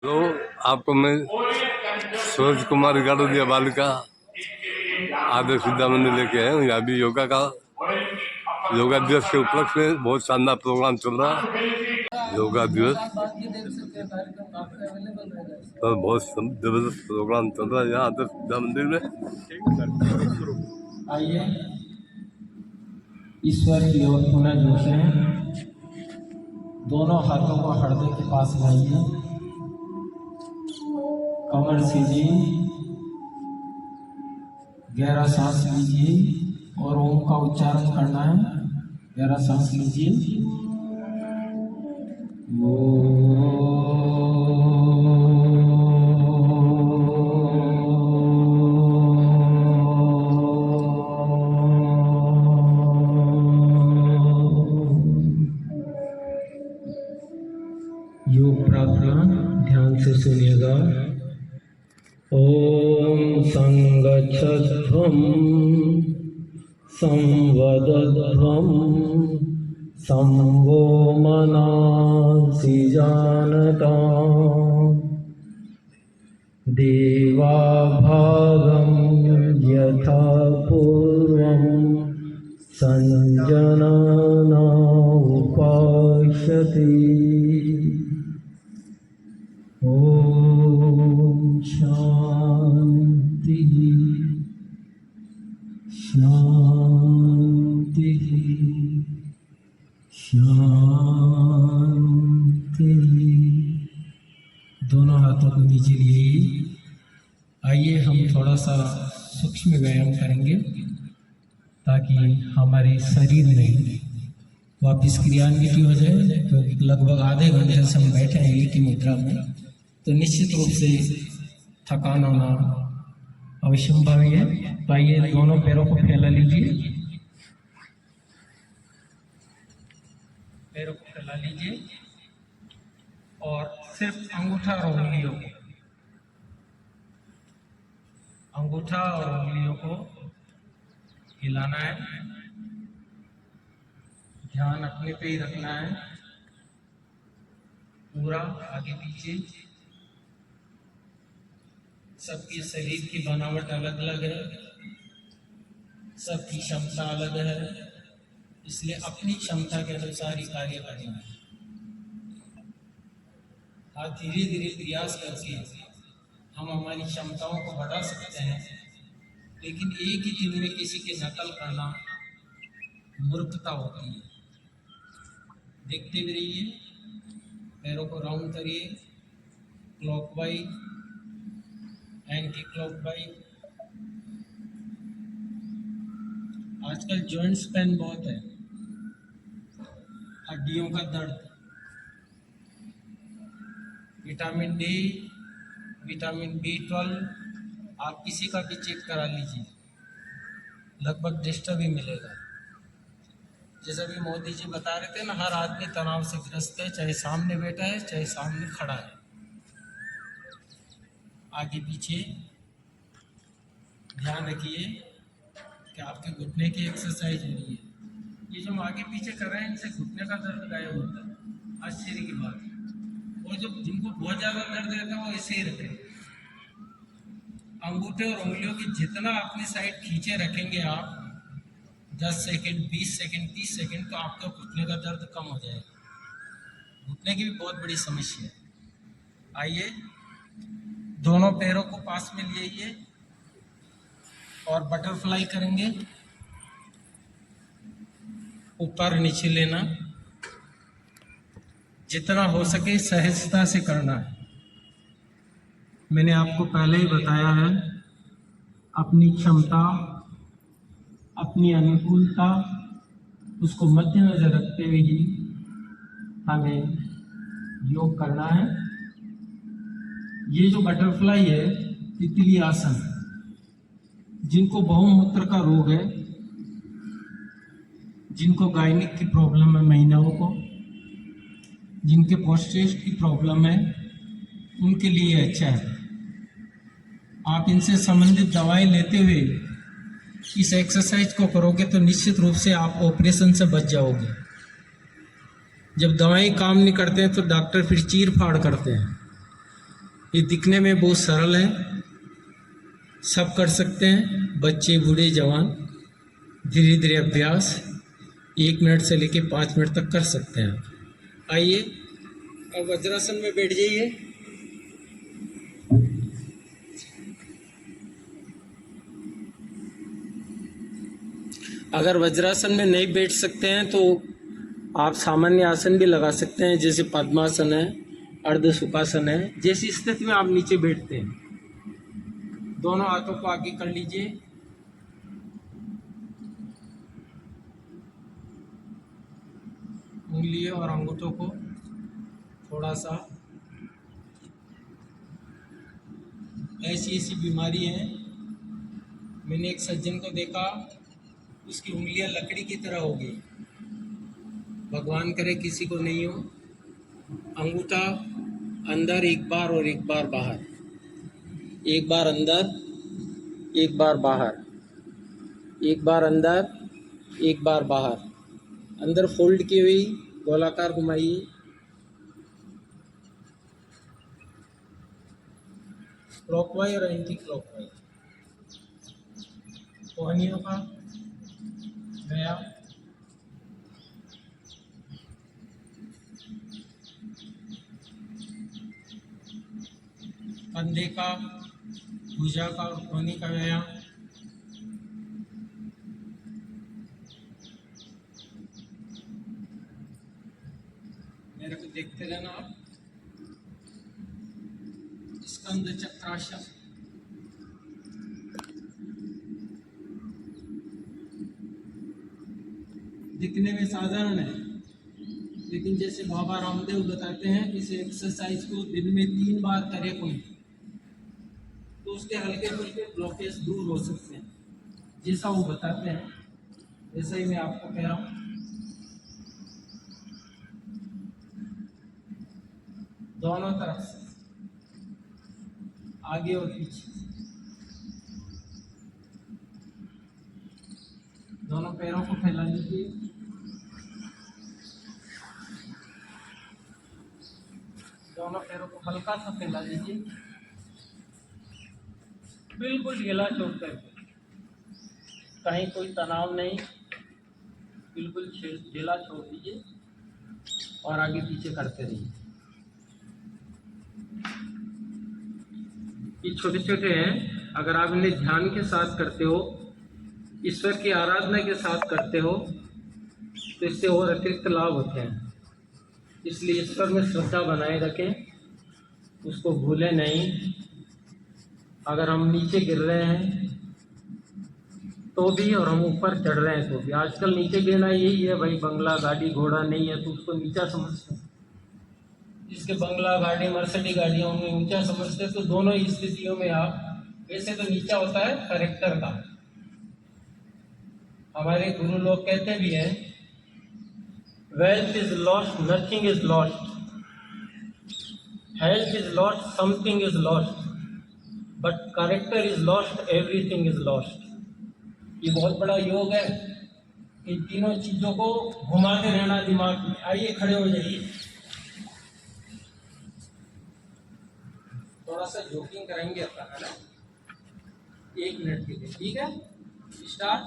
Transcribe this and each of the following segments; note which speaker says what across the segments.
Speaker 1: Hello, आपको मैं सूरज कुमार गाड़ोदिया बालिका आदर्श विद्या मंदिर लेके आए हूँ। यहाँ भी योगा दिवस के उपलक्ष्य में बहुत शानदार प्रोग्राम चल रहा है। योगा दिवस पर बहुत जबरदस्त प्रोग्राम चल रहा है यहाँ आदर्श विद्या मंदिर में।
Speaker 2: आइए ईश्वर की ओर पुनः जोशें। दोनों हाथों को हृदय के पास लाइए, कमर सीजिए, गहरा सांस लीजिए और ओम का उच्चारण करना है। गहरा सांस लीजिए। योग प्रार्थना ध्यान से सुनिएगा। ओम संगच्छध्वं संवदध्वं संवो मनांसि जानता देवाभागं यथा पूर्वं संजनना उपास्यते। ओम शांति शांति शांति। दोनों हाथों को नीचे लिए आइए हम थोड़ा सा सूक्ष्म व्यायाम करेंगे ताकि हमारे शरीर में वापस क्रियान्वित हो जाए। तो लगभग आधे घंटे से हम बैठे हैं एक ही मुद्रा में, तो निश्चित रूप से थकान होना अवश्यंभावी है। तो आइए दोनों पैरों को फैला लीजिए, पैरों को फैला लीजिए और सिर्फ अंगूठा और उंगलियों को हिलाना है। ध्यान अपने पे ही रखना है, पूरा आगे पीछे। सबके शरीर की बनावट अलग अलग है, सबकी क्षमता अलग है, इसलिए अपनी क्षमता के अनुसार ही कार्य करना है। आप धीरे धीरे प्रयास करके हम हमारी क्षमताओं को बढ़ा सकते हैं, लेकिन एक ही दिन में किसी की नकल करना मूर्खता होती है। देखते भी रहिए, पैरों को राउंड करिए, क्लॉकवाइज, एंटी क्लॉकवाइज। आजकल जॉइंट्स पेन बहुत है, हड्डियों का दर्द, विटामिन डी, विटामिन B12, आप किसी का भी चेक करा लीजिए, लगभग डिस्टर्ब ही मिलेगा। जैसा भी मोदी जी बता रहे थे ना, हर आदमी तनाव से ग्रस्त है, चाहे सामने बैठा है चाहे सामने खड़ा है। आगे पीछे ध्यान रखिए कि आपके घुटने की एक्सरसाइज हो रही है। ये जो हम आगे पीछे कर रहे हैं, इनसे घुटने का दर्द गायब होता है, आश्चर्य की बात। और जो जिनको बहुत ज़्यादा दर्द रहता है वो ऐसे ही रखें। अंगूठे और उंगलियों की जितना अपनी साइड खींचे रखेंगे आप, 10 सेकंड, 20 सेकंड, 30 सेकंड, तो आपका घुटने का दर्द कम हो जाएगा। घुटने की भी बहुत बड़ी समस्या है। आइए दोनों पैरों को पास में लिए और बटरफ्लाई करेंगे, ऊपर नीचे लेना, जितना हो सके सहजता से करना है। मैंने आपको पहले ही बताया है, अपनी क्षमता, अपनी अनुकूलता, उसको मद्देनजर रखते हुए ही हमें योग करना है। ये जो बटरफ्लाई है, तितली आसन, जिनको बहुमूत्र का रोग है, जिनको गायनिक की प्रॉब्लम है, महिलाओं को जिनके प्रोस्टेट की प्रॉब्लम है, उनके लिए अच्छा है। आप इनसे संबंधित दवाएं लेते हुए इस एक्सरसाइज को करोगे तो निश्चित रूप से आप ऑपरेशन से बच जाओगे। जब दवाएं काम नहीं करते हैं तो डॉक्टर फिर चीर फाड़ करते हैं, ये दिखने में बहुत सरल है, सब कर सकते हैं, बच्चे बूढ़े जवान। धीरे धीरे अभ्यास 1 मिनट से लेके 5 मिनट तक कर सकते हैं। आइए अब वज्रासन में बैठ जाइए। अगर वज्रासन में नहीं बैठ सकते हैं तो आप सामान्य आसन भी लगा सकते हैं, जैसे पद्मासन है, अर्ध सुखासन है। जैसी स्थिति में आप नीचे बैठते हैं, दोनों हाथों को आगे कर लीजिए। उंगलियों और अंगूठों को थोड़ा सा, ऐसी ऐसी बीमारी है। मैंने एक सज्जन को देखा, उसकी उंगलियां लकड़ी की तरह हो गई। भगवान करे किसी को नहीं हो। अंगूठा अंदर एक बार और एक बार बाहर, एक बार अंदर एक बार बाहर, एक बार अंदर एक बार बाहर। अंदर फोल्ड की हुई गोलाकार घुमाइए। क्लॉकवाइज और एंटी क्लॉकवाइज। कोहनियों का गया, कंधे का, भुजा का और कोहनी का व्यायाम। मेरे को देखते रहना आप। स्कंद चक्रासन। दिखने में साधारण है, लेकिन जैसे बाबा रामदेव बताते हैं, इस एक्सरसाइज को दिन में 3 बार करे कोई, तो उसके हल्के फुल्के ब्लॉकेज दूर हो सकते हैं। जैसा वो बताते हैं वैसा ही मैं आपको कह रहा हूँ। दोनों तरफ से, आगे और पीछे, दोनों पैरों को फैला लीजिए। दोनों पैरों को हल्का सा फैला लीजिए, बिल्कुल ढीला छोड़ करके, कहीं कोई तनाव नहीं, बिल्कुल ढीला छोड़ दीजिए और आगे पीछे करते रहिए। ये छोटे छोटे हैं, अगर आप इन्हें ध्यान के साथ करते हो, ईश्वर की आराधना के साथ करते हो, तो इससे और अतिरिक्त लाभ होते हैं। इसलिए ईश्वर में श्रद्धा बनाए रखें, उसको भूलें नहीं। अगर हम नीचे गिर रहे हैं तो भी, और हम ऊपर चढ़ रहे हैं तो भी। आजकल नीचे गिरना यही है भाई, बंगला गाड़ी घोड़ा नहीं है तो उसको नीचा समझते हैं। जिसके बंगला गाड़ी मर्सिडीज गाड़ियाँ उन्हें ऊंचा समझते हैं। तो दोनों ही स्थितियों में आप, वैसे तो नीचा होता है करेक्टर का। हमारे गुरु लोग कहते भी हैं, wealth is lost, nothing is lost, health is lost, something is lost, but character is lost, everything is lost. ये बहुत बड़ा योग है। इन तीनों चीजों को घुमाते रहना दिमाग में। आइए खड़े हो जाइए, थोड़ा सा जॉगिंग करेंगे अपना, है ना, 1 मिनट के लिए, ठीक है। स्टार्ट।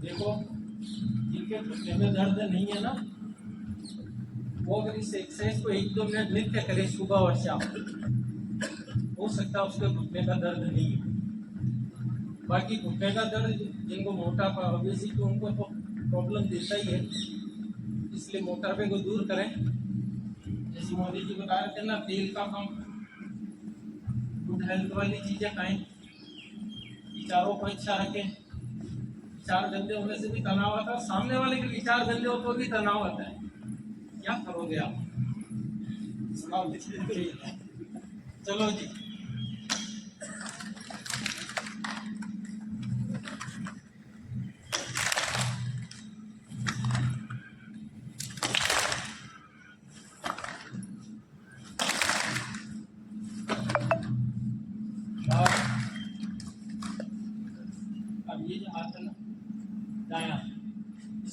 Speaker 2: देखो, जिनके घुटने में दर्द नहीं है ना, वो अगर इस एक्सरसाइज को 1-2 मिनट नित्य करें सुबह और शाम, हो सकता है उसके घुटने का दर्द नहीं है। बाकी घुटने का दर्द, जिनको मोटापा, ओबेसिटी, तो उनको तो प्रॉब्लम देता ही है। इसलिए मोटापे को दूर करें। जैसे मोदी जी बता रहे थे ना, तेल का कम, गुड हेल्थ वाली चीजें खाएं, विचारों को अच्छा रखें। विचार गंदे होने से भी तनाव आता है, सामने वाले के विचार गंदे हो तो भी तनाव आता है। क्या करोगे आप? सुनाओ। चलो जी।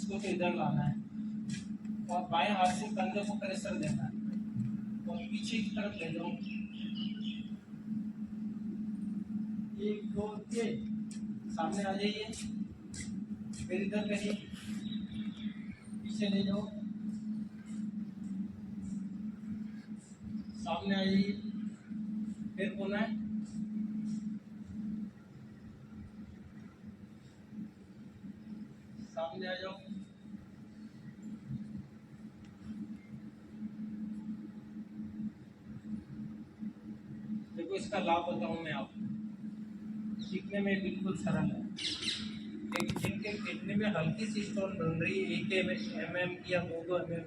Speaker 2: इसको तो इधर लाना है और बाएं हाथ से कंधे को प्रेशर देना है और पीछे की तरफ ले जाओ। 1 2 3, सामने आ जाइए, फिर इधर कहीं पीछे ले जाओ, सामने आ जाइए, फिर पुनः सामने आ जाओ, देखो इसका लाभ बताऊं मैं आपको, सीखने में बिल्कुल सरल है। लेकिन जिनके किडनी में हल्की सी स्टोन बन रही है 1 mm की या 2 mm,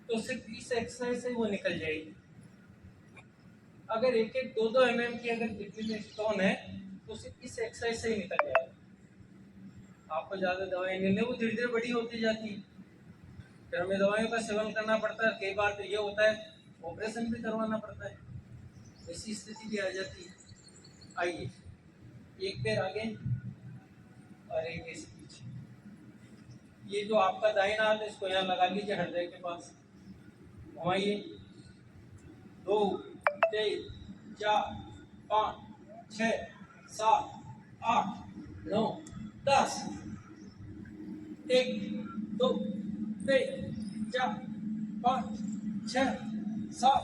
Speaker 2: तो सिर्फ इस एक्सरसाइज से वो निकल जाएगी। अगर 1-2 mm की अगर किडनी में स्टोन है तो सिर्फ इस एक्सरसाइज से ही निकल जाएगा। आपको ज़्यादा दवाएं नहीं लेनी, वो धीरे धीरे बड़ी होती जाती है, फिर हमें दवाइयों का सेवन करना पड़ता है। कई बार तो ये होता है ऑपरेशन भी करवाना पड़ता है, ऐसी स्थिति भी आ जाती है। आइए, एक पैर आगे और एक ऐसे पीछे। ये जो आपका दाहिना हाथ है इसको यहाँ लगा लीजिए हृदय के पास, घुमाइए। 2 3 4 5 6 7 8 9 10। 1 2 3 4 5 6 7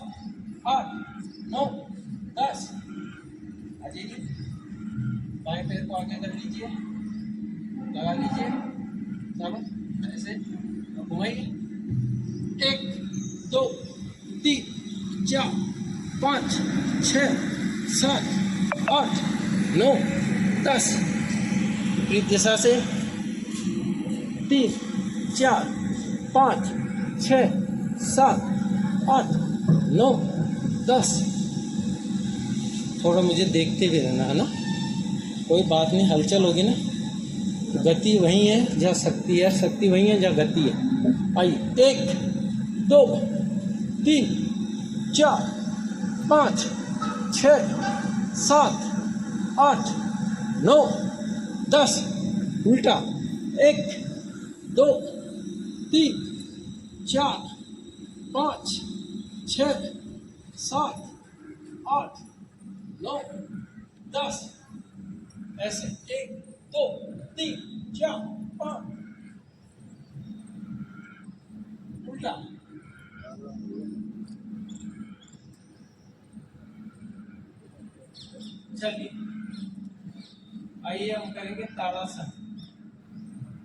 Speaker 2: 8 9 10। आ जाइए, बाएं पैर को आगे कर लीजिए, लगा लीजिए, चलो ऐसे घुमाइए। 1 2 3 4 5 6 7 8 9 10। विपरीत दिशा से 3 4 5 6 7 8 9 10। थोड़ा मुझे देखते भी रहना है ना, कोई बात नहीं, हलचल होगी ना, गति वही है जहाँ शक्ति है, शक्ति वही है जहाँ गति है। आइए, 1 2 3 4 5 6 7 8 9 10। उल्टा, 1 2 3 4 5 6 7 8 9 10। ऐसे 1 2 3 4 5। उल्टा, चलिए आइए हम करेंगे ताड़ासन।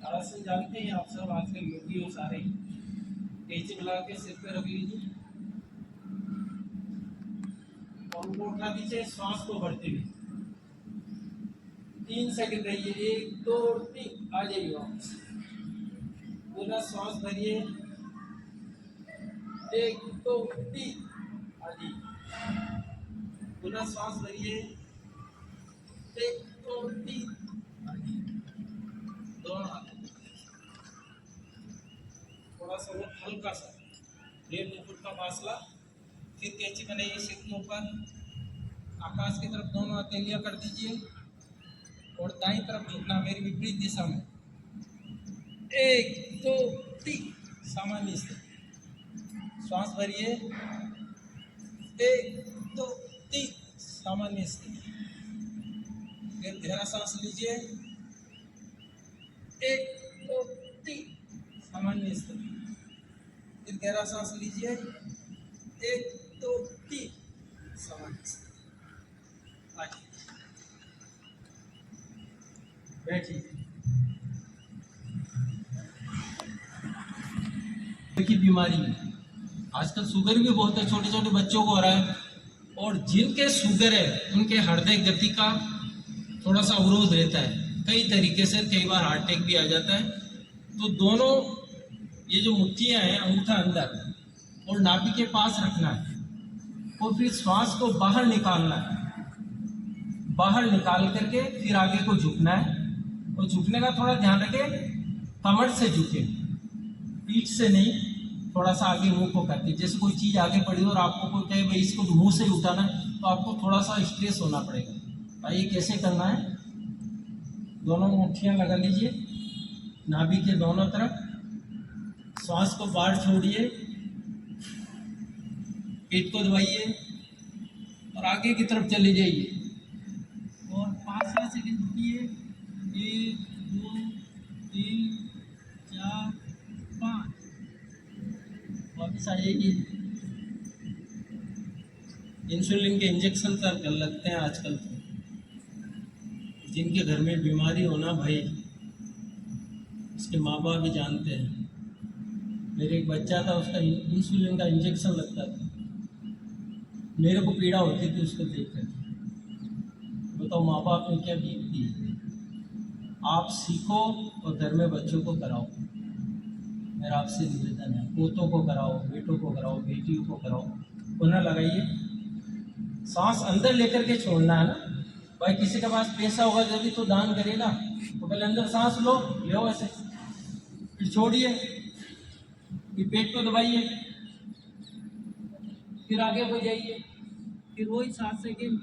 Speaker 2: ताड़ासन जानते हैं आप सब, आजकल योगी हो सारे, कैंची बुला के सिर पे रख लीजिए और उनको उठा दीजिए श्वास को भरते हुए। 3 सेकंड रहिए, 1 2 3, आ जाइए वापस, पूरा श्वास भरिए, 1 2 3, आ जाइए, पूरा श्वास भरिए, 1 2 3, आ जाइए, दोनों हाथ, थोड़ा सा वो हल्का सा 1.5-2 फुट का फासला, फिर कैंची बनाइए सिर के ऊपर, आकाश की तरफ दोनों हथेलियां कर दीजिए और दाईं तरफ झुकना मेरी विपरीत दिशा में। 1 2 3, सामान्य स्थिति, श्वास भरिए, 1 2 3, सामान्य स्थिति, फिर गहरा सांस लीजिए, 1 2 3, सामान्य स्थिति, फिर गहरा सांस लीजिए, 1 2 3, सामान्य स्थिति। बैठिए। की बीमारी है आजकल, शुगर भी बहुत है, छोटे छोटे बच्चों को हो रहा है, और जिनके शुगर है उनके हृदय गति का थोड़ा सा अवरोध रहता है कई तरीके से, कई बार हार्ट अटैक भी आ जाता है। तो दोनों ये जो मुट्ठियां हैं, अंगूठा अंदर और नाभि के पास रखना है और फिर श्वास को बाहर निकालना है, बाहर निकाल करके फिर आगे को झुकना है, और झुकने का थोड़ा ध्यान रखें, कमर से झुके, पीठ से नहीं, थोड़ा सा आगे मुंह को करके। जैसे कोई चीज़ आगे पड़ी और आपको कोई कहे भाई इसको मुंह से उठाना, तो आपको थोड़ा सा स्ट्रेस होना पड़ेगा। भाई कैसे करना है, दोनों मुट्ठियाँ लगा लीजिए नाभि के दोनों तरफ, श्वास को बाहर छोड़िए, पेट को दबाइए और आगे की तरफ चले जाइए और 5 सेकंड रुकिए। 1 2 3 4 5, वापस आ जाइए। इंसुलिन के इंजेक्शन कर लगते हैं आजकल तो। जिनके घर में बीमारी हो ना भाई, उसके माँ बाप भी जानते हैं। मेरे एक बच्चा था, उसका इंसुलिन का इंजेक्शन लगता था, मेरे को पीड़ा होती थी उसको देख कर। बताओ माँ बाप ने क्या बीतती है। आप सीखो और घर में बच्चों को कराओ। मेरा आपसे निवेदन है, पोतों को कराओ, बेटों को कराओ, बेटियों को कराओ। पुनः लगाइए, सांस अंदर लेकर के छोड़ना है ना भाई। किसी के पास पैसा होगा जब भी तो दान करेगा, तो पहले अंदर सांस लो, ऐसे, फिर छोड़िए, फिर पेट को दबाइए, फिर आगे बढ़ जाइए, फिर वही 7 सेकेंड।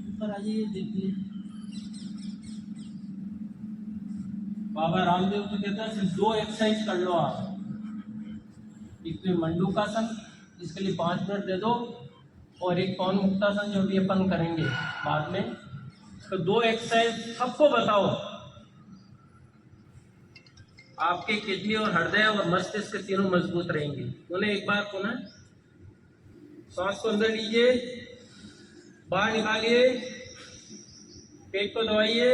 Speaker 2: ऊपर आ जाइए, देखिए बाबा रामदेव तो कहता है सिर्फ 2 एक्सरसाइज कर लो आप। एक तो मंडूकासन, इसके लिए 5 मिनट दे दो, और एक पवन मुक्तासन जो भी अपन करेंगे बाद में। तो 2 एक्सरसाइज सबको बताओ, आपके किडनी और हृदय और मस्तिष्क तीनों मजबूत रहेंगे। उन्हें एक बार पुनः सांस को अंदर लीजिए, बाहर निकालिए, पेट को दबाइए,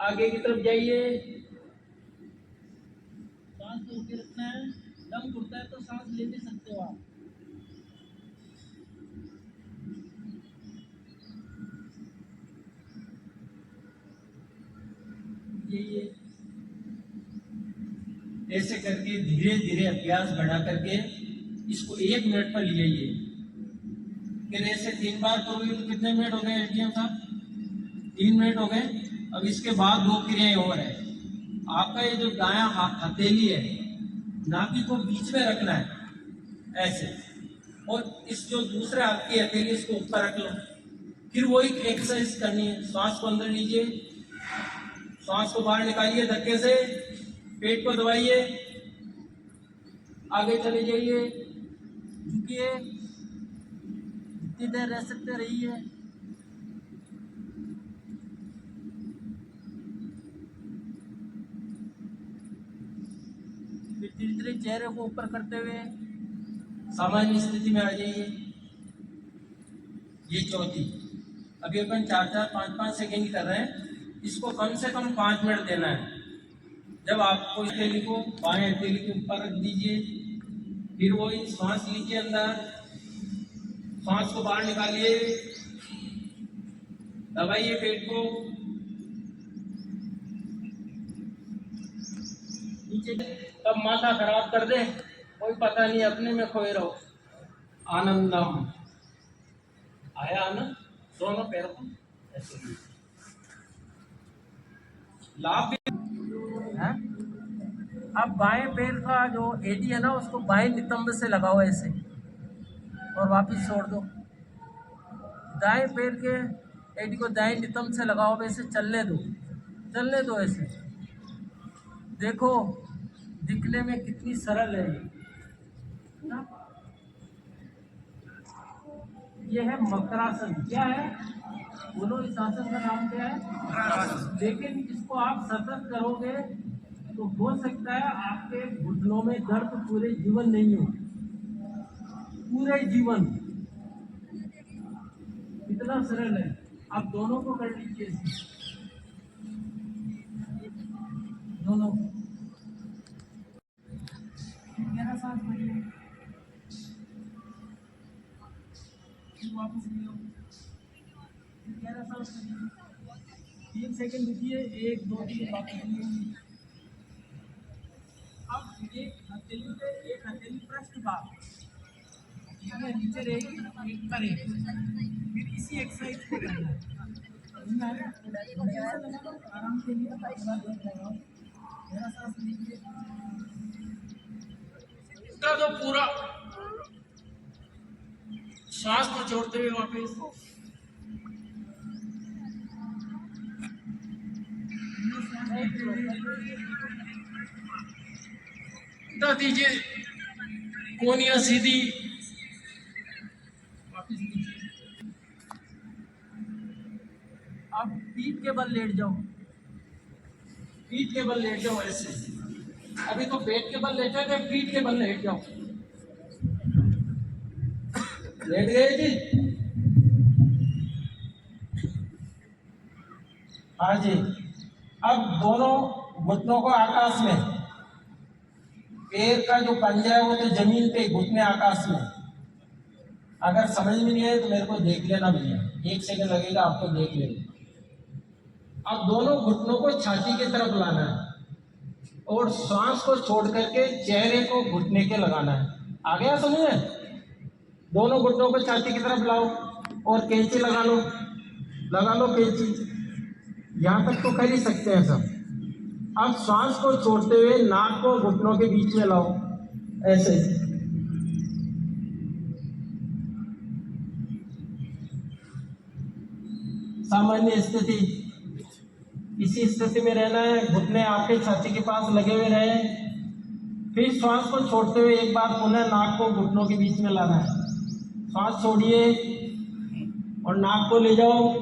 Speaker 2: आगे की तरफ जाइए, सांस को रोके रखना है। दम घुटता है तो सांस ले भी सकते हो आप। ये ऐसे करके धीरे धीरे अभ्यास बढ़ा करके इसको 1 मिनट पर ले आइए। फिर ऐसे 3 बार करोगे तो कितने मिनट हो गए एटीएम साहब? 3 मिनट हो गए। अब इसके बाद 2 क्रियाएं और है। आपका ये जो दायां हथेली है, नाभि को बीच में रखना है ऐसे, और इस जो दूसरे हाथ की हथेली इसको ऊपर रख लो। फिर वही एक्सरसाइज करनी है। सांस को अंदर लीजिए, सांस को बाहर निकालिए धक्के से, पेट को दबाइए, आगे चले जाइए, झुकिए, जितनी देर रह सकते रहिए। फिर धीरे धीरे चेहरे को ऊपर करते हुए सामान्य स्थिति में आ जाइए। ये चौथी। अभी अपन 4-4, 5-5 सेकेंड कर रहे हैं। इसको कम से कम 5 मिनट देना है। जब आपको हथेली को बाएं हथेली के ऊपर रख दीजिए, फिर वही सांस लीजिए अंदर, सांस को बाहर निकालिए, दबाइए पेट को नीचे। तब माथा खराब कर दे, कोई पता नहीं, अपने में खोए रहो। आनंदम आया आनंद, दोनों पैर को ऐसे लाभ भी है। अब बाएं पैर का जो एडी है ना, उसको बाएं नितंब से लगाओ ऐसे, और वापस छोड़ दो। दाएं पैर के एडी को दाएं नितंब से लगाओ, वैसे चलने दो ऐसे। देखो दिखने में कितनी सरल है ना? ये है मकरासन। क्या है बोलो, इस आसन का नाम क्या है? लेकिन इसको आप सतत करोगे तो हो सकता है आपके घुटनों में दर्द पूरे जीवन नहीं हो, पूरे जीवन। इतना सरल है। आप दोनों को कर लीजिए, दोनों। गहरा सांस भरिए, वापस लियो, गहरा सांस भरिए, 3 सेकंड रुकिए, 1 2 3 वापस लिए। अब एक हथेली पृष्ठ भाग नीचे रहेगी, एक पर एक। फिर इसी एक्सरसाइज को करना है। आराम से लिए, गहरा सांस लीजिए, तो पूरा सांस को छोड़ते हुए वापस उठा दीजिए, कोनिया सीधी। आप पीठ के बल लेट जाओ, पीठ के बल लेट जाओ ऐसे। अभी तो पेट के बल लेटे थे, पीठ के बल लेट जाओ। लेट गए जी? हाँ जी। अब दोनों घुटनों को आकाश में, पैर का जो पंजा है वो तो जमीन पे, घुटने आकाश में। अगर समझ में नहीं आए तो मेरे को देख लेना भैया, 1 सेकंड लगेगा, आपको देख लेना। अब दोनों घुटनों को छाती की तरफ लाना है और सांस को छोड़ करके चेहरे को घुटने के लगाना है। आ गया समझ में? दोनों घुटनों को छाती की तरफ लाओ और कैंची लगा लो, लगा लो कैंची। यहाँ तक तो कर ही सकते हैं सब। अब सांस को छोड़ते हुए नाक को घुटनों के बीच में लाओ ऐसे। सामान्य स्थिति, इसी स्थिति में रहना है, घुटने आपके छाती के पास लगे हुए रहे। फिर श्वास को छोड़ते हुए एक बार पुनः नाक को घुटनों के बीच में लाना है। श्वास छोड़िए और नाक को ले जाओ,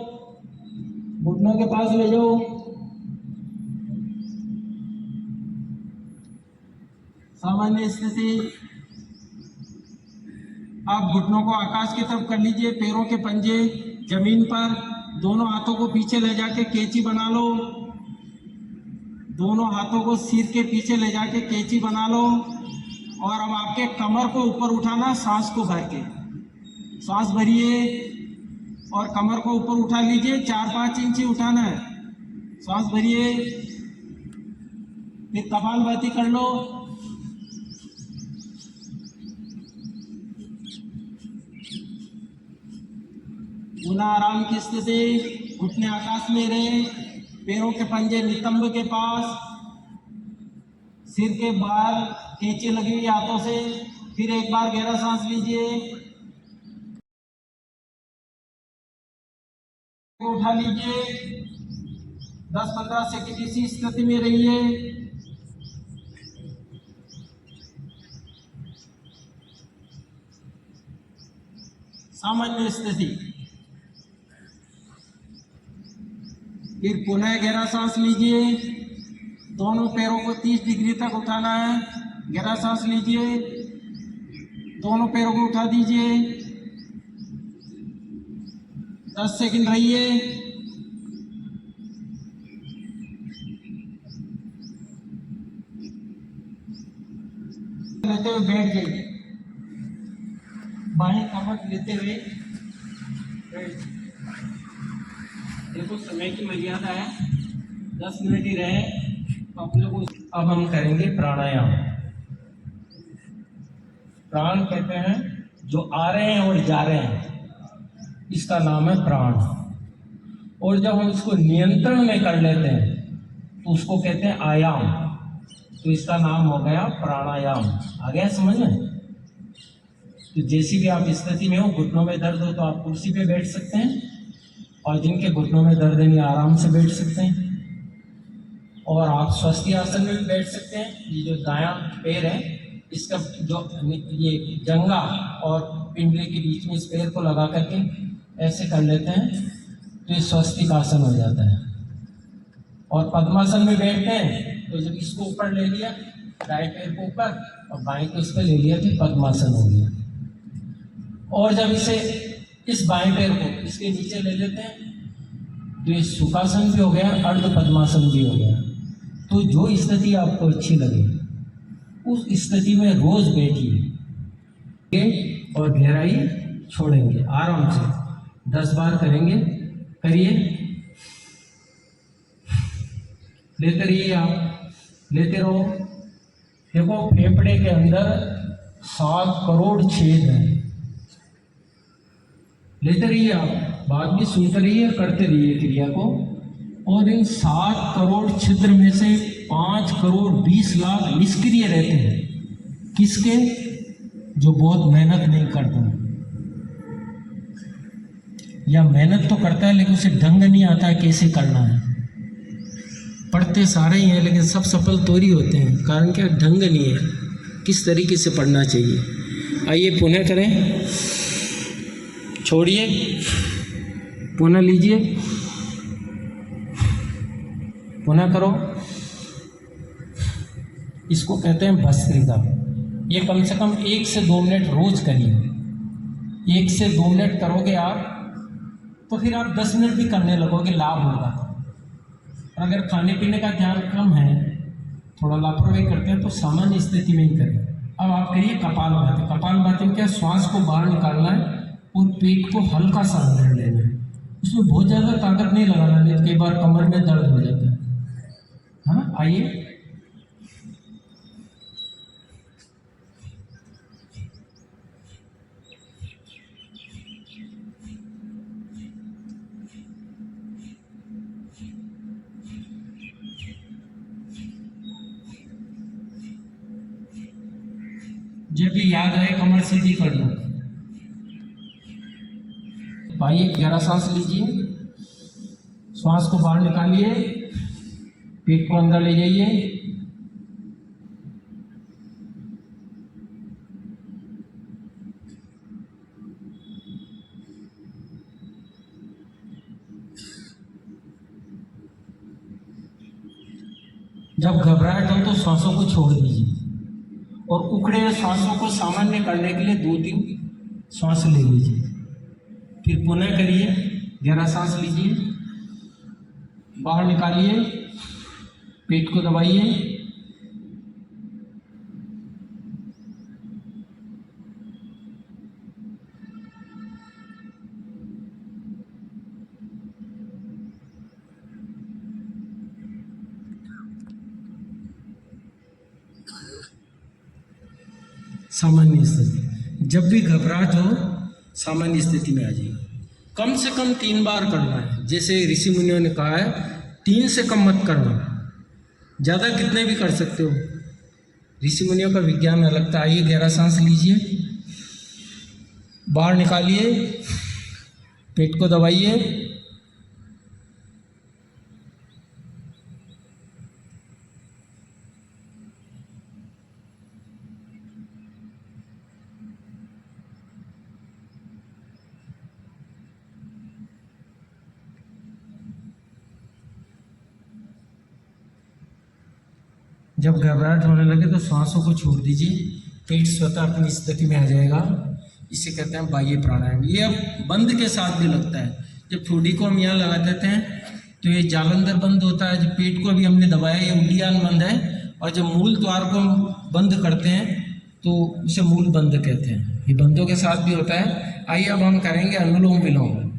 Speaker 2: घुटनों के पास ले जाओ। सामान्य स्थिति। आप घुटनों को आकाश की तरफ कर लीजिए, पैरों के पंजे जमीन पर, दोनों हाथों को पीछे ले जाके कैंची बना लो। दोनों हाथों को सिर के पीछे ले जाके कैंची बना लो। और अब आपके कमर को ऊपर उठाना, सांस को भर के। सांस भरिए और कमर को ऊपर उठा लीजिए, 4-5 इंच ही उठाना है। सांस भरिए, फिर कपालभाति कर लो। पुनः आराम की स्थिति, घुटने आकाश में रहे, पैरों के पंजे नितंब के पास, सिर के बाहर कैंची लगी हुई हाथों से। फिर एक बार गहरा सांस लीजिए, उठा लीजिए, 10-15 सेकंड इसी स्थिति में रहिए। सामान्य स्थिति। फिर पुनः गहरा सांस लीजिए, दोनों पैरों को 30 डिग्री तक उठाना है। गहरा सांस लीजिए, दोनों पैरों को उठा दीजिए, 10 सेकंड रहिए। लेते हुए बैठ जाइए, बाएं कमर लेते हुए बैठ जाइए। देखो समय की मर्यादा है, 10 मिनट ही रहे तो अपने को। अब हम करेंगे प्राणायाम। प्राण कहते हैं जो आ रहे हैं और जा रहे हैं, इसका नाम है प्राण। और जब हम इसको नियंत्रण में कर लेते हैं तो उसको कहते हैं आयाम। तो इसका नाम हो गया प्राणायाम। आ गया समझ में? तो जैसी भी आप स्थिति में हो, घुटनों में दर्द हो तो आप कुर्सी पे बैठ सकते हैं, और जिनके घुटनों में दर्द नहीं आराम से बैठ सकते हैं। और आप स्वस्ति आसन में भी बैठ सकते हैं। ये जो दायां पैर है, इसका जो ये जंघा और पिंडली के बीच में इस पैर को लगा करके ऐसे कर लेते हैं तो ये स्वस्तिक आसन हो जाता है। और पद्मासन में बैठते हैं तो जब इसको ऊपर ले लिया, दाएं पैर को ऊपर और बाएं को इस पर ले लिया तो पद्मासन हो गया। और जब इसे इस बाएं पैर को इसके नीचे ले लेते हैं तो ये सुखासन भी हो गया, अर्ध पद्मासन भी हो गया। तो जो स्थिति आपको अच्छी लगे उस स्थिति में रोज बैठिए और गहराई छोड़ेंगे आराम से। 10 बार करेंगे, करिए। लेते रहिए, आप लेते रहो। देखो फेफड़े के अंदर 7 करोड़ छेद हैं। लेते रहिए, आप बात भी सुनते रहिए, करते रहिए क्रिया को। और इन 7 करोड़ छिद्र में से 5 करोड़ 20 लाख निष्क्रिय रहते हैं। किसके? जो बहुत मेहनत नहीं करता, या मेहनत तो करता है लेकिन उसे ढंग नहीं आता है कैसे करना है। पढ़ते सारे ही हैं लेकिन सब सफल तो ही होते हैं, कारण क्या ढंग नहीं है किस तरीके से पढ़ना चाहिए। आइए पुनः करें, छोड़िए, पुनः लीजिए, पुनः करो। इसको कहते हैं भस्त्रिका। ये कम से कम 1 से 2 मिनट रोज करिए। 1 से 2 मिनट करोगे आप तो फिर आप 10 मिनट भी करने लगोगे, लाभ होगा। और अगर खाने पीने का ध्यान कम है, थोड़ा लापरवाही करते हैं, तो सामान्य स्थिति में ही करें। अब आप करिए कपालभाति। कपालभाति में क्या, श्वास को बाहर निकालना है और पेट को हल्का सा अंदर लेना है। उसमें बहुत ज़्यादा ताकत नहीं लगाना, नहीं तो कई बार कमर में दर्द हो जाता है। हाँ, आइए। जब भी याद आए कमर सीधी कर लो। आइए, गहरा सांस लीजिए, श्वास को बाहर निकालिए, पेट को अंदर ले जाइए। जब घबराहट हो तो सांसों को छोड़ दीजिए और उखड़े हुए सांसों को सामान्य करने के लिए 2-3 सांस ले लीजिए। फिर पुनः करिए, गहरा सांस लीजिए, बाहर निकालिए, पेट को दबाइए, सामान्य स्थिति। जब भी घबराहट हो सामान्य स्थिति में आ जाइए। कम से कम 3 बार करना है, जैसे ऋषि मुनियों ने कहा है 3 से कम मत करना, ज़्यादा कितने भी कर सकते हो। ऋषि मुनियों का विज्ञान अलग था। आइए, गहरा सांस लीजिए, बाहर निकालिए, पेट को दबाइए, जब घबराहट होने लगे तो सांसों को छोड़ दीजिए, पेट स्वतः अपनी स्थिति में आ जाएगा। इसे कहते हैं बाह्य प्राणायाम। ये अब बंद के साथ भी लगता है। जब ठोड़ी को हम यहाँ लगा देते हैं तो ये जालंधर बंद होता है। जब पेट को अभी हमने दबाया, ये उड्डीयान बंद है। और जब मूल द्वार को हम बंद करते हैं तो उसे मूल बंद कहते हैं। ये बंदों के साथ भी होता है। आइए अब हम करेंगे अनुलोम विलोम।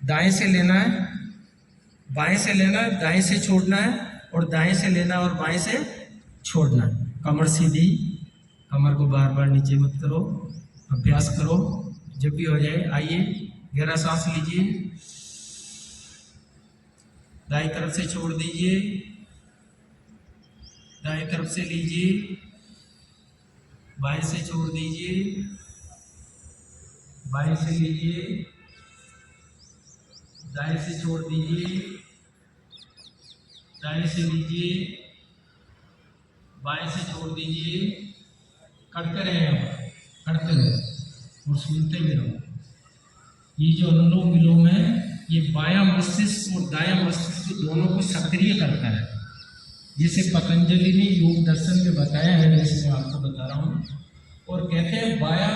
Speaker 2: दाएं से लेना है, बाएं से लेना है, दाएं से छोड़ना है, और दाएं से लेना और बाएं से छोड़ना। कमर सीधी, कमर को बार बार नीचे मत करो, अभ्यास करो। जब भी हो जाए, आइए, गहरा सांस लीजिए, दाएं तरफ से छोड़ दीजिए, दाएं तरफ से लीजिए, बाएं से छोड़ दीजिए, बाएं से लीजिए, दाएं से छोड़ दीजिए, दाएं से लीजिए, बाएं से छोड़ दीजिए। करते रहें, करते रहो और सुनते भी रहो। ये जो अनुलोम विलोम है, ये बायां मस्तिष्क और दायां मस्तिष्क दोनों को सक्रिय करता है। जिसे पतंजलि ने योग दर्शन में बताया है, जैसे मैं आपको बता रहा हूँ। और कहते हैं बायां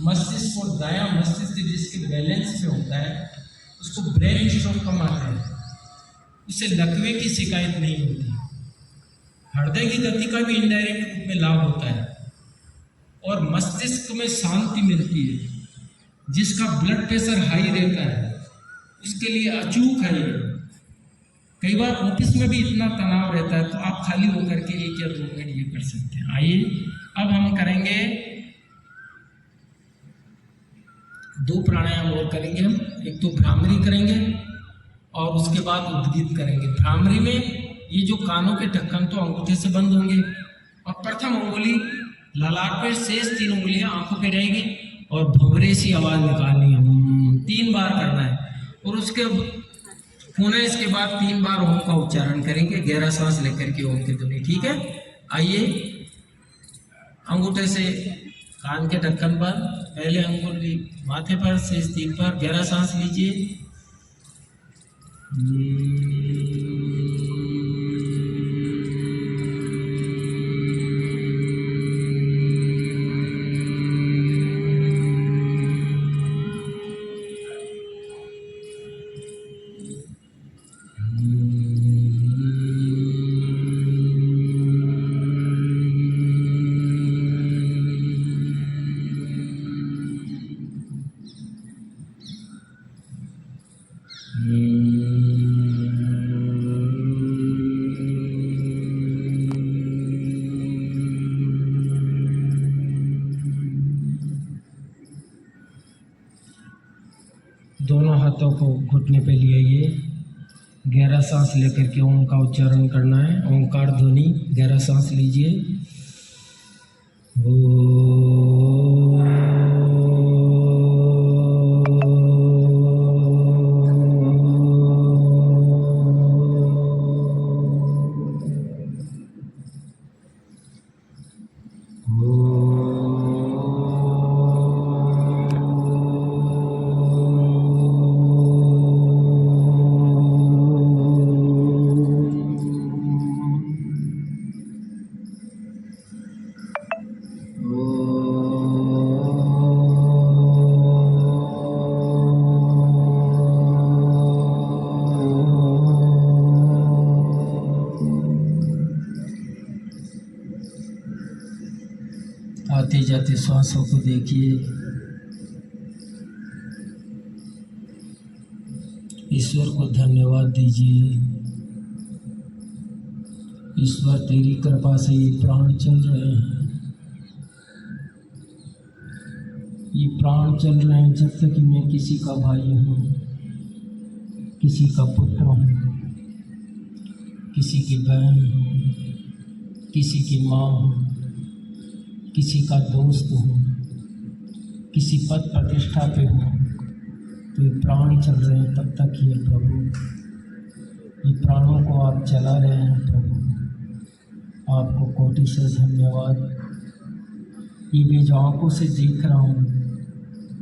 Speaker 2: मस्तिष्क और दायां मस्तिष्क जिसके बैलेंस पे होता है उसको ब्रेन स्ट्रोक कम आता है, उससे लकवे की शिकायत नहीं होती। हृदय की गति का भी इनडायरेक्ट रूप में लाभ होता है और मस्तिष्क में शांति मिलती है। जिसका ब्लड प्रेशर हाई रहता है उसके लिए अचूक है ये। कई बार ऑफिस में भी इतना तनाव रहता है तो आप खाली होकर के 1 या 2 मिनट ये कर सकते हैं। आइए अब हम करेंगे 2 प्राणायाम और करेंगे हम। एक तो भ्रामरी करेंगे और उसके बाद उद्गीत करेंगे। भ्रामरी में ये जो कानों के ढक्कन तो अंगूठे से बंद होंगे और प्रथम उंगली ललाट पे, शेष 3 उंगलियां आंखों पे रहेगी और भंवरे सी आवाज निकालनी है। 3 बार करना है। और उसके पुनः इसके बाद 3 बार ओम का उच्चारण करेंगे, गहरा सांस लेकर के ओम की ध्वनि। ठीक है, आइए अंगूठे से कान के ढक्कन पर, पहले अंगुली माथे पर, शेष 3 पर गहरा सांस लीजिए। दोनों हाथों को घुटने पे लिए आइए, गहरा सांस लेकर के ओम का उच्चारण करना है। ओंकार ध्वनि, गहरा सांस लीजिए। आते जाते श्वासों को देखिए। ईश्वर को धन्यवाद दीजिए। ईश्वर तेरी कृपा से ये प्राण चल रहे हैं, ये प्राण चल रहे हैं। जब तक कि मैं किसी का भाई हूँ, किसी का पुत्र हूँ, किसी की बहन हूँ, किसी की माँ हूँ, किसी का दोस्त हूँ, किसी पद प्रतिष्ठा पे हूँ, तो ये प्राण चल रहे हैं। तब तक ये प्रभु, ये प्राणों को आप चला रहे हैं प्रभु, आपको कोटि से धन्यवाद। ये मैं जो आँखों से देख रहा हूँ,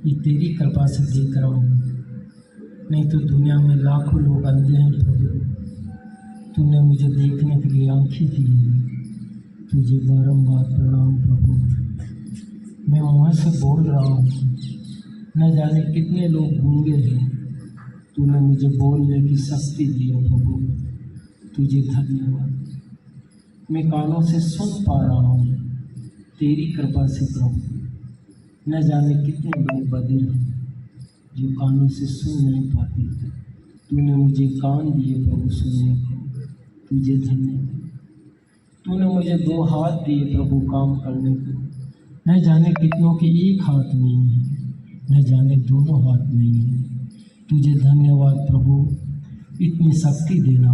Speaker 2: ये तेरी कृपा से देख रहा हूँ, नहीं तो दुनिया में लाखों लोग अंधे हैं प्रभु। तूने मुझे देखने के लिए आँखें दी हैं, तुझे बारंबार प्रणाम प्रभु। मैं वहाँ से बोल रहा हूँ, न जाने कितने लोग गूंगे हैं, तूने मुझे बोलने की शक्ति दी है प्रभु, तुझे धन्यवाद। मैं कानों से सुन पा रहा हूँ, तेरी कृपा से प्रभु। न जाने कितने लोग बधिर हैं जो कानों से सुन नहीं पाते, तूने मुझे कान दिए प्रभु सुनने को, तुझे धन्यवाद। तूने मुझे 2 हाथ दिए प्रभु काम करने को। न जाने कितनों के एक हाथ नहीं है, न जाने दोनों हाथ नहीं है, तुझे धन्यवाद प्रभु। इतनी शक्ति देना,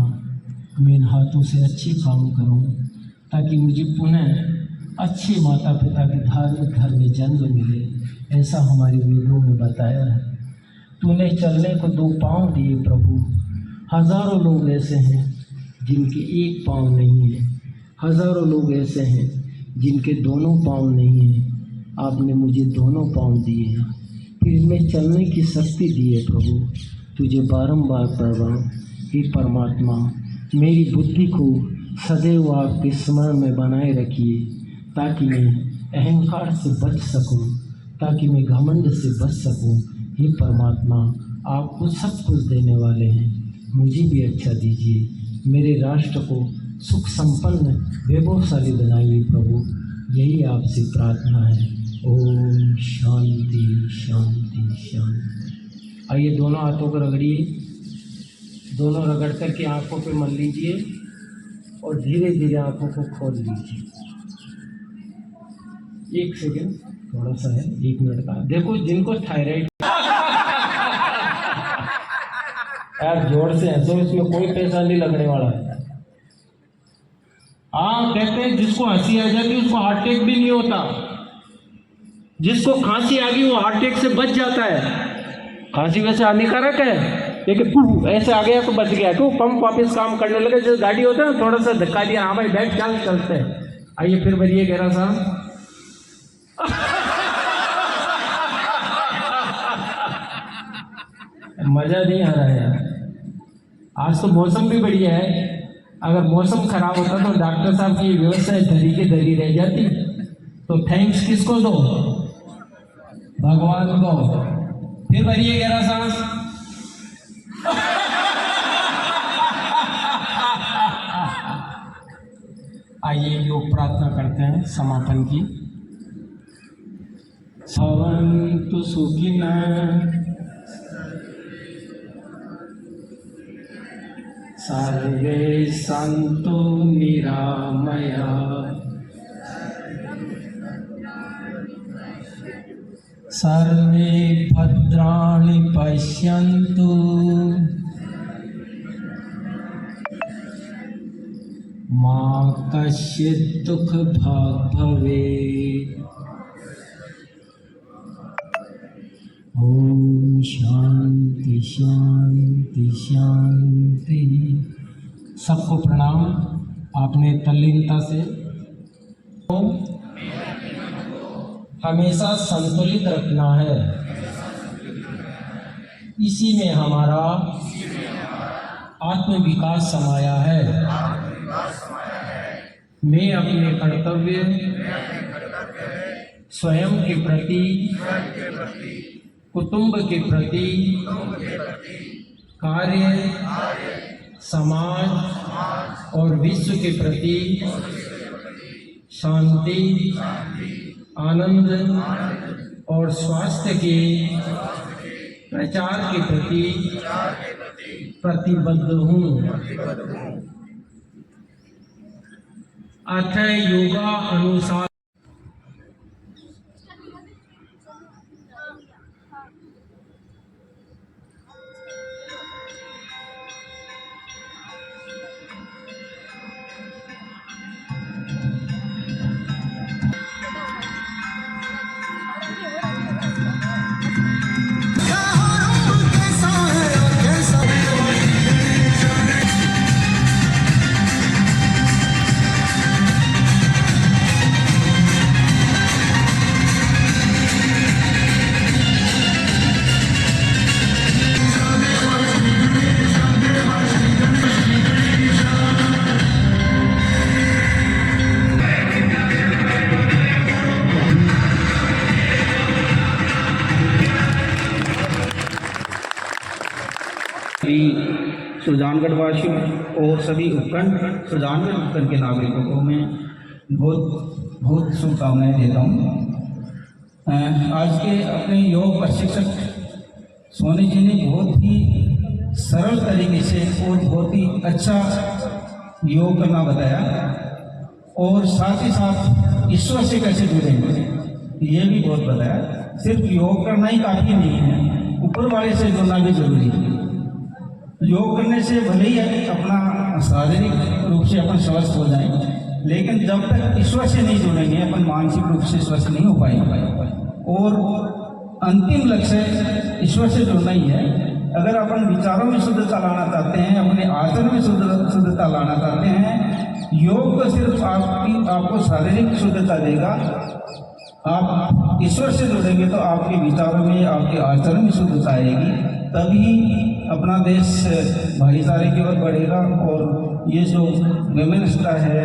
Speaker 2: मैं इन हाथों से अच्छे काम करूं, ताकि मुझे पुनः अच्छे माता पिता के धार्मिक घर में जन्म मिले। ऐसा हमारे वेदों में बताया है। तूने चलने को 2 पाँव दिए प्रभु। हजारों लोग ऐसे हैं जिनके एक पाँव नहीं है, हजारों लोग ऐसे हैं जिनके दोनों पाँव नहीं हैं। आपने मुझे दोनों पाँव दिए हैं, फिर मैं चलने की शक्ति दी है प्रभु। तुझे बारंबार प्रणाम। हे परमात्मा, मेरी बुद्धि को सदैव आपके स्मरण में बनाए रखिए, ताकि मैं अहंकार से बच सकूं, ताकि मैं घमंड से बच सकूं। हे परमात्मा, आपको सब कुछ देने वाले हैं, मुझे भी अच्छा दीजिए। मेरे राष्ट्र को सुख संपन्न वैभवशाली बनाइए प्रभु, यही आपसे प्रार्थना है। ओम शांति शांति शांति। आइए दोनों हाथों को रगड़िए, दोनों रगड़ करके आंखों पे मल लीजिए और धीरे धीरे आंखों को खोल लीजिए। 1 सेकेंड थोड़ा सा है, 1 मिनट का। देखो जिनको थायराइड यार जोर से हंसो, इसमें कोई पैसा नहीं लगने वाला है। हाँ, कहते हैं जिसको हंसी आ जाती है उसको हार्ट अटैक भी नहीं होता। जिसको खांसी आ गई वो हार्ट अटैक से बच जाता है। खांसी वैसे हानिकारक है, देखिए ऐसे आ गया तो बच गया, क्यों पंप वापस काम करने लगे। जो गाड़ी होता है ना, थोड़ा सा धक्का दिया, हाँ भाई बैठ, चल चलते हैं। आइए फिर बढ़िए कह रहा साहब। मजा नहीं आ रहा है यार। आज तो मौसम भी बढ़िया है। अगर मौसम खराब होता तो डॉक्टर साहब की व्यवस्था धरी के धरी रह जाती। तो थैंक्स किसको दो? भगवान को। फिर भरिए गहरा सांस। आइए योग प्रार्थना करते हैं समापन की। सवन्तु सुखिनः सर्वे सन्तु निरामयाः सर्वे भद्राणि पश्यन्तु मा कश्चित् दुःखभाग् भवेत्। ओम शांति शांति शांति। सबको प्रणाम। आपने तल्लीनता से हमेशा संतुलित रखना है। इसी में हमारा आत्म विकास समाया है। मैं अपने कर्तव्य स्वयं के प्रति, कुटुंब के प्रति, कार्य, समाज और विश्व के प्रति शांति, आनंद और स्वास्थ्य के प्रचार के प्रति प्रतिबद्ध हूँ। अतः योगा अनुसार
Speaker 3: सुजानगढ़ वासियों और सभी उपखंड सुजानगढ़ उपखंड के नागरिकों को मैं बहुत बहुत शुभकामनाएं देता हूँ। आज के अपने योग प्रशिक्षक सोनी जी ने बहुत ही सरल तरीके से और बहुत ही अच्छा योग करना बताया, और साथ ही साथ ईश्वर से कैसे जुड़ेंगे ये भी बहुत बताया। सिर्फ योग करना ही काफ़ी नहीं है, ऊपर वाले से जुड़ना भी जरूरी है। योग करने से भले ही अपना शारीरिक रूप से अपन स्वस्थ हो जाए, लेकिन जब तक ईश्वर से नहीं जुड़ेंगे अपन मानसिक रूप से स्वस्थ नहीं हो पाएंगे। और अंतिम लक्ष्य ईश्वर से जुड़ना ही है। अगर अपन विचारों में शुद्धता लाना चाहते हैं, अपने आचरण में शुद्धता लाना चाहते हैं, योग तो सिर्फ आपको शारीरिक शुद्धता देगा। आप ईश्वर से जुड़ेंगे तो आपके विचारों में, आपके आचरण में शुद्धता आएगी, तभी अपना देश भाईचारे की ओर बढ़ेगा और ये जो विमनता है,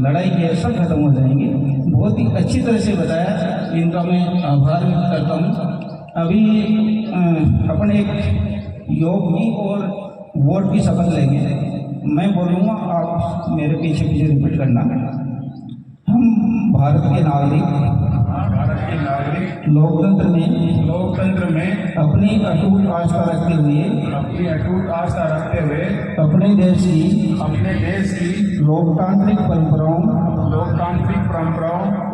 Speaker 3: लड़ाई के, सब खत्म हो जाएंगे। बहुत ही अच्छी तरह से बताया, इनका मैं आभार व्यक्त करता हूँ। अभी अपन एक योग की और वोट की शपथ लेंगे। मैं बोलूँगा, आप मेरे पीछे पीछे रिपीट करना। हम भारत के नागरिक लोकतंत्र में अपनी अटूट आस्था रखते हुए अपने देश की लोकतांत्रिक परंपराओं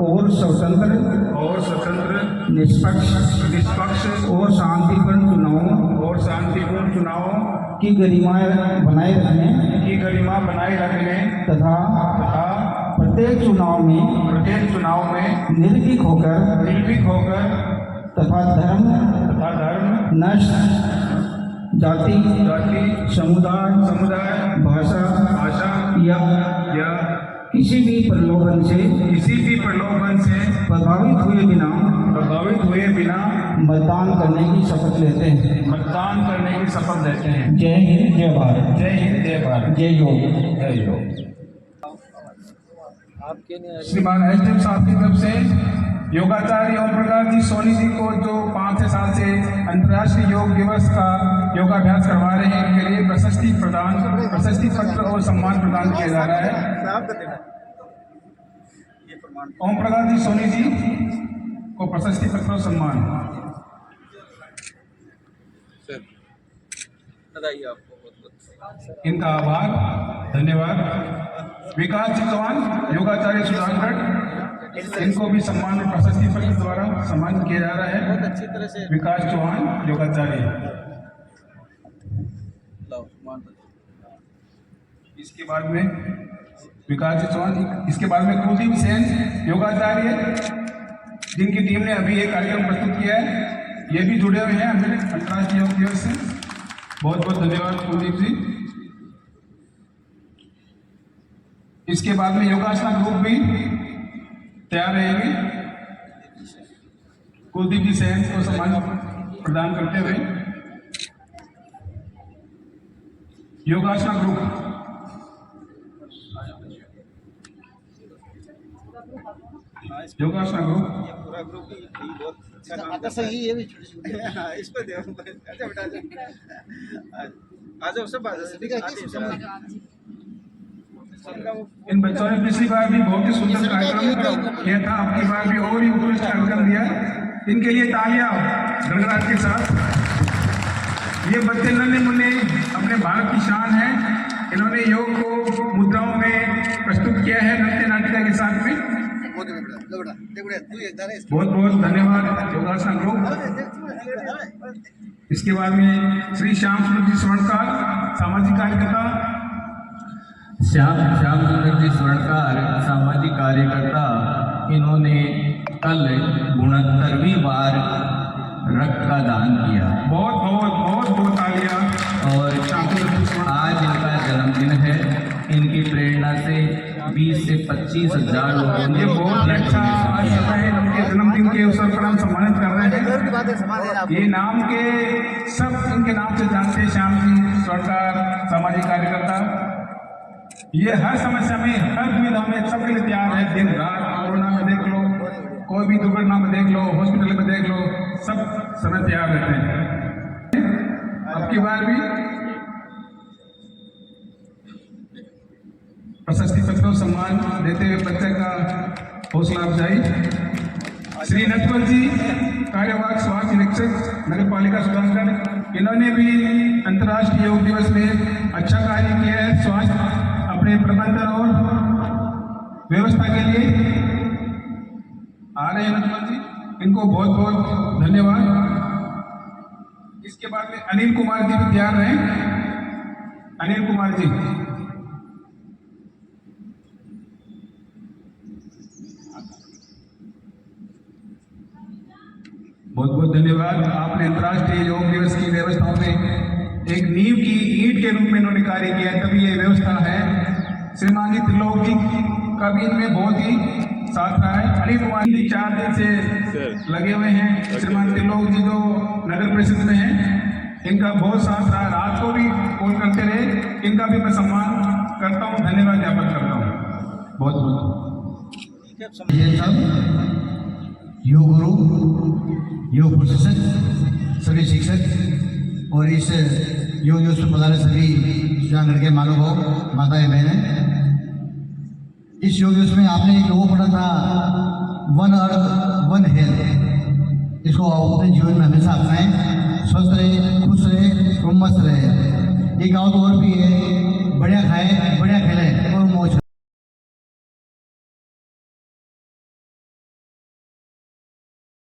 Speaker 3: और स्वतंत्र निष्पक्ष और शांतिपूर्ण चुनावों की गरिमा बनाए रखने तथा प्रत्येक चुनाव में निर्भीक होकर तथा धर्म नष्ट जाति समुदाय भाषा या किसी भी प्रलोभन से प्रभावित हुए बिना मतदान करने की शपथ लेते हैं। जय हिंद, जय भारत, जय योग।
Speaker 4: श्रीमान एसडीएम साहब की तरफ से योगाचार्य ओम प्रकाश जी सोनी जी को जो 5 साल से अंतर्राष्ट्रीय योग दिवस का योगाभ्यास करवा रहे हैं, इनके लिए प्रशस्ति पत्र और सम्मान प्रदान किया जा रहा है। ओम प्रकाश जी सोनी जी को प्रशस्ति पत्र और सम्मान। इनका आभार, धन्यवाद। विकास जी चौहान योगाचार्य सुजानगढ़, इनको भी सम्मान और प्रशस्ति पत्र द्वारा सम्मान किया जा रहा है। बहुत अच्छी तरह से विकास चौहान योगाचार्य। इसके बाद में विकास जी चौहान, इसके बाद में कुलदीप सेन योगाचार्य, जिनकी टीम ने अभी एक कार्यक्रम प्रस्तुत किया है, ये भी जुड़े हुए हैं हमें अंतर्राष्ट्रीय योग दिवस से। बहुत बहुत धन्यवाद कुलदीप जी। इसके बाद में योगासना ग्रुप भी तैयार रहेंगे। कुलदीप जी सेन को सम्मान प्रदान करते हुए योगासना ग्रुप
Speaker 5: पूरा ग्रुप बहुत अच्छा सही है भी इस पे देखो अच्छा बेटा आज सब
Speaker 4: इन बच्चों ने पिछली बार भी बहुत ही सुंदर कार्यक्रम किया था, आपकी बार भी और ही उत्कृष्ट कार्यक्रम दिया। इनके लिए तालियां गणराज के साथ। ये बच्चे नन्हे मुन्ने अपने भारत की शान है। इन्होंने योग को मुद्राओं में प्रस्तुत किया है नृत्य नाटिका के साथ में। बहुत बहुत धन्यवाद योगासना ग्रुप। इसके बाद में श्री श्याम सुंदर जी स्वर्णकार सामाजिक कार्यकर्ता,
Speaker 6: श्याम सुंदर जी स्वर्णकार सामाजिक कार्यकर्ता, इन्होंने कल 69वीं बार रक्त का दान किया।
Speaker 4: बहुत तालियां। और
Speaker 6: आज इनका जन्मदिन है। इनकी प्रेरणा से 20 से 25 हजार लोगों ने
Speaker 4: बहुत अच्छा समय है। उनके जन्मदिन के अवसर पर हम सम्मानित कर रहे हैं। ये नाम के सब इनके नाम से जानते हैं, श्याम जी स्वर्णकार सामाजिक कार्यकर्ता। ये हर समस्या में, हर दुविधा में सबके लिए तैयार है। दिन रात, कोरोना में देख लो, कोई भी दुर्घटना में देख लो, हॉस्पिटल में देख लो, सब समय तैयार रहते हैं। अब की बार भी प्रशस्ति पत्र सम्मान देते हुए बच्चे का हौसला अफजाई। श्री नटवर जी कार्यवाहक स्वास्थ्य निरीक्षक नगर पालिका सुजानगढ़, इन्होंने भी अंतर्राष्ट्रीय योग दिवस में अच्छा कार्य किया है। स्वास्थ्य अपने प्रबंधन और व्यवस्था के लिए आ रहे हैं नटवर जी, इनको बहुत बहुत धन्यवाद। इसके बाद में अनिल कुमार जी भी तैयार रहे। अनिल कुमार जी, बहुत बहुत धन्यवाद। आपने अंतर्राष्ट्रीय योग दिवस की व्यवस्थाओं में एक नींव की ईंट के रूप में इन्होंने कार्य किया, तभी ये व्यवस्था है। श्रीमान जी त्रिलोक जी का भी इनमें बहुत ही साथ रहा है। अनिल कुमार जी 4 दिन से लगे हुए हैं। श्रीमान त्रिलोक जी जो नगर परिषद में हैं, इनका बहुत साथ रहा। रात को भी कॉल करते रहे। इनका भी मैं सम्मान करता हूँ, धन्यवाद ज्ञापन करता हूँ। बहुत बहुत
Speaker 3: ये सब योग गुरु, योग प्रशिक्षक, सभी शिक्षक और इस योग दिवस में पधारे सभी सुजानगढ़ के महानुभाव, माताएं बहनें। इस योग दिवस में आपने एक लोगों पढ़ा था, वन अर्थ वन हेल्थ। इसको अपने जीवन में हमेशा अपनाएं। स्वस्थ रहे, खुश रहे, मस्त रहे। एक और भी है, बढ़िया खाएं, बढ़िया खेलें और मौज